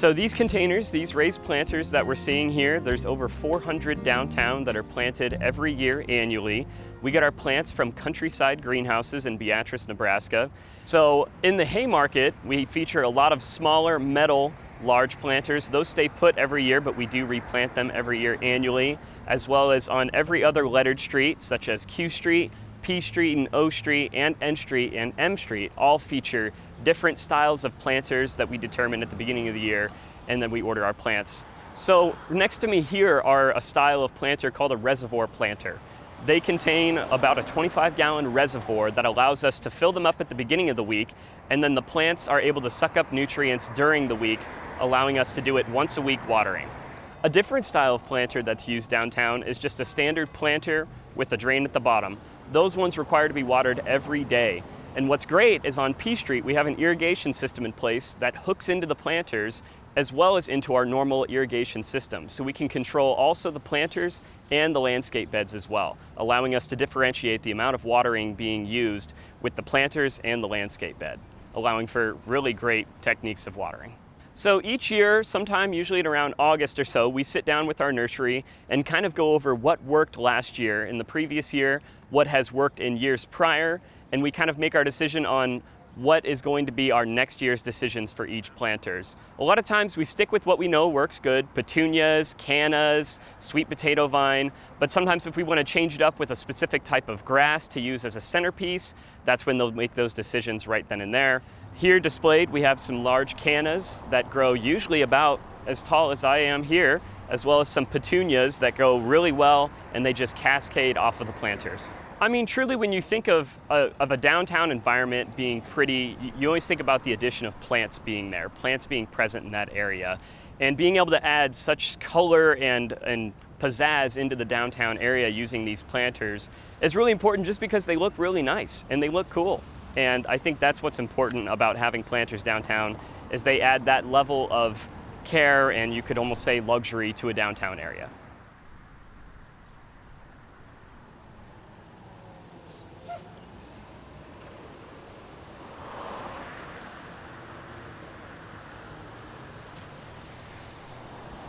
So these containers, these raised planters that we're seeing here, there's over 400 downtown that are planted every year annually. We get our plants from Countryside Greenhouses in Beatrice, Nebraska. So in the Haymarket, we feature a lot of smaller metal large planters. Those stay put every year, but we do replant them every year annually, as well as on every other lettered street, such as Q Street, P Street, and O Street, and N Street, and M Street, all feature different styles of planters that we determine at the beginning of the year, and then we order our plants. So next to me here are a style of planter called a reservoir planter. They contain about a 25-gallon reservoir that allows us to fill them up at the beginning of the week, and then the plants are able to suck up nutrients during the week, allowing us to do it once a week watering. A different style of planter that's used downtown is just a standard planter with a drain at the bottom. Those ones require to be watered every day. And what's great is on P Street, we have an irrigation system in place that hooks into the planters as well as into our normal irrigation system. So we can control also the planters and the landscape beds as well, allowing us to differentiate the amount of watering being used with the planters and the landscape bed, allowing for really great techniques of watering. So each year, sometime usually at around August or so, we sit down with our nursery and kind of go over what worked last year, in the previous year, what has worked in years prior, and we kind of make our decision on what is going to be our next year's decisions for each planters. A lot of times we stick with what we know works good, petunias, cannas, sweet potato vine, but sometimes if we want to change it up with a specific type of grass to use as a centerpiece, that's when they'll make those decisions right then and there. Here displayed we have some large cannas that grow usually about as tall as I am here, as well as some petunias that go really well and they just cascade off of the planters. I mean, truly, when you think of a downtown environment being pretty, you always think about the addition of plants being there, plants being present in that area, and being able to add such color and pizzazz into the downtown area using these planters is really important just because they look really nice and they look cool. And I think that's what's important about having planters downtown, is they add that level of care and you could almost say luxury to a downtown area.